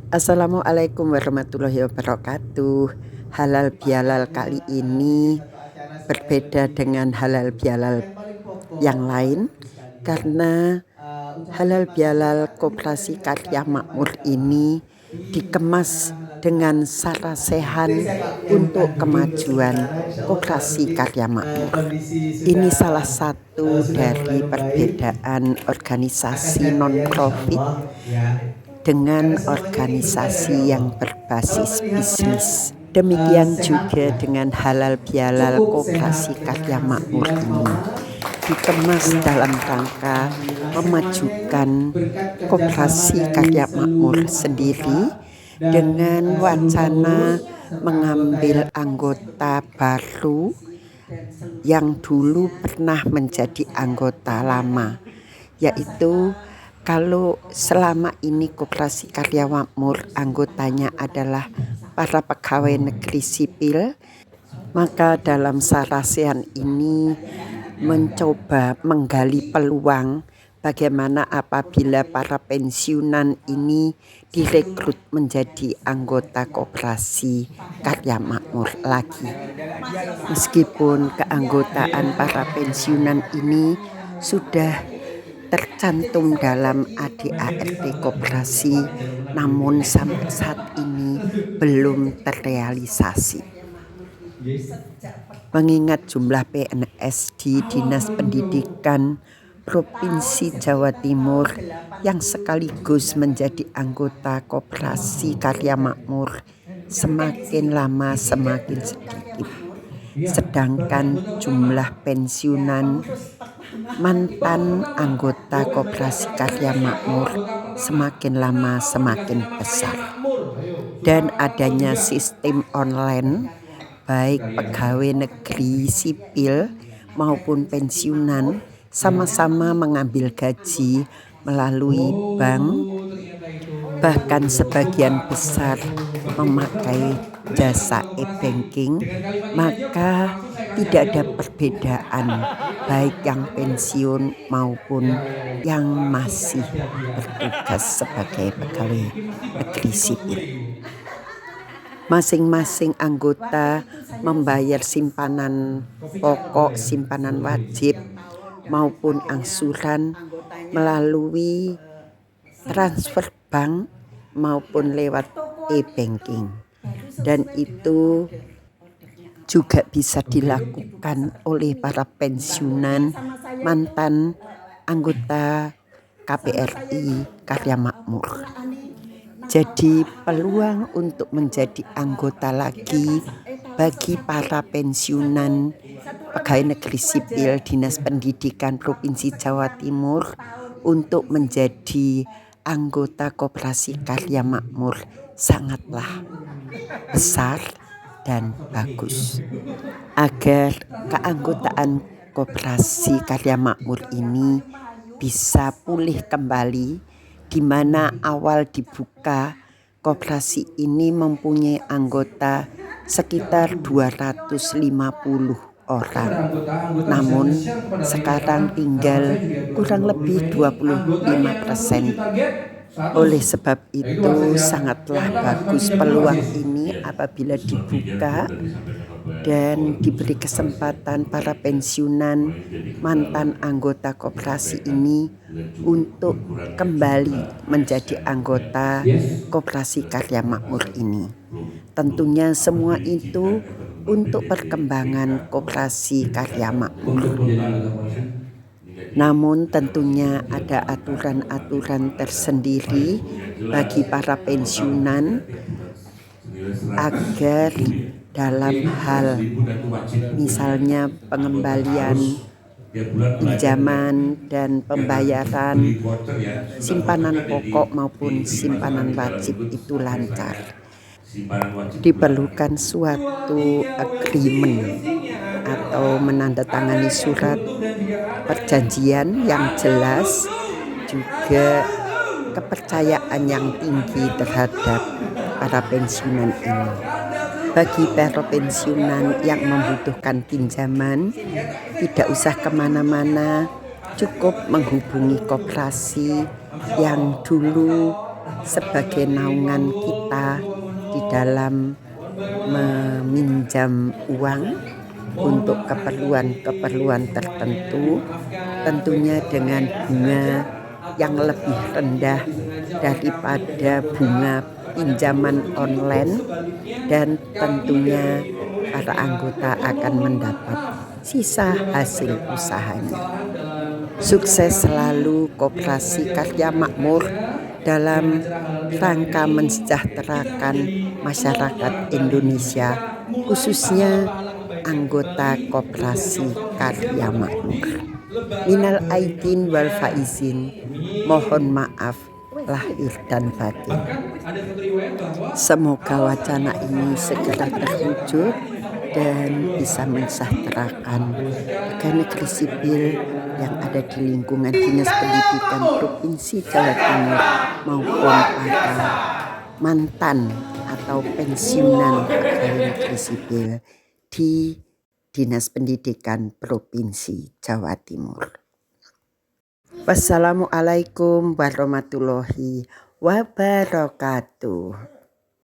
Assalamualaikum warahmatullahi wabarakatuh. Halal bihalal kali ini berbeda dengan halal bihalal yang lain karena halal bihalal Koperasi Karya Makmur ini dikemas dengan sarasehan untuk kemajuan Koperasi Karya Makmur. Ini salah satu dari perbedaan organisasi non-profit dengan organisasi yang berbasis bisnis. Demikian juga dengan halal bihalal Koperasi Karya Makmur ini dikemas dalam rangka memajukan Koperasi Karya Makmur sendiri dengan wacana mengambil anggota baru yang dulu pernah menjadi anggota lama, yaitu kalau selama ini Koperasi Karya Makmur anggotanya adalah para pegawai negeri sipil, maka dalam sarasehan ini mencoba menggali peluang bagaimana apabila para pensiunan ini direkrut menjadi anggota Koperasi Karya Makmur lagi. Meskipun keanggotaan para pensiunan ini sudah tercantum dalam ADART Koperasi, namun sampai saat ini belum terrealisasi. Mengingat jumlah PNS di Dinas Pendidikan Provinsi Jawa Timur yang sekaligus menjadi anggota Koperasi Karya Makmur semakin lama semakin sedikit, sedangkan jumlah pensiunan mantan anggota Koperasi Karya Makmur semakin lama semakin besar. Dan adanya sistem online, baik pegawai negeri sipil maupun pensiunan sama-sama mengambil gaji melalui bank, bahkan sebagian besar memakai jasa e-banking, maka tidak ada perbedaan baik yang pensiun maupun yang masih bertugas sebagai pegawai negeri sipil. Masing-masing anggota membayar simpanan pokok, simpanan wajib maupun angsuran melalui transfer bank maupun lewat e-banking, dan itu juga bisa dilakukan oleh para pensiunan mantan anggota KPRI Karya Makmur. Jadi peluang untuk menjadi anggota lagi bagi para pensiunan pegawai negeri sipil Dinas Pendidikan Provinsi Jawa Timur untuk menjadi anggota Koperasi Karya Makmur sangatlah besar dan bagus. Agar keanggotaan Koperasi Karya Makmur ini bisa pulih kembali, di mana awal dibuka koperasi ini mempunyai anggota sekitar 250 orang. Namun sekarang tinggal kurang lebih 25%. Oleh sebab itu sangatlah bagus peluang ini apabila dibuka dan diberi kesempatan para pensiunan mantan anggota koperasi ini untuk kembali menjadi anggota Koperasi Karya Makmur ini. Tentunya semua itu untuk perkembangan Koperasi Karya Makmur. Namun tentunya ada aturan-aturan tersendiri bagi para pensiunan agar dalam hal misalnya pengembalian pinjaman dan pembayaran simpanan pokok maupun simpanan wajib itu lancar. Diperlukan suatu agreement atau menandatangani surat perjanjian yang jelas, juga kepercayaan yang tinggi terhadap para pensiunan ini. Bagi para pensiunan yang membutuhkan pinjaman, tidak usah kemana-mana, cukup menghubungi koperasi yang dulu sebagai naungan kita di dalam meminjam uang untuk keperluan-keperluan tertentu, tentunya dengan bunga yang lebih rendah daripada bunga pinjaman online, dan tentunya para anggota akan mendapat sisa hasil usahanya. Sukses selalu Koperasi Karya Makmur dalam rangka mensejahterakan masyarakat Indonesia, khususnya anggota Koperasi Karya Makmur. Minal aidin wal faizin, mohon maaf lahir dan batin. Semoga wacana ini segera terwujud dan bisa mensejahterakan pegawai negeri sipil yang ada di lingkungan Dinas Pendidikan Provinsi Jawa Timur maupun para mantan atau pensiunan pegawai negeri sipil di Dinas Pendidikan Provinsi Jawa Timur. Wassalamualaikum warahmatullahi wabarakatuh.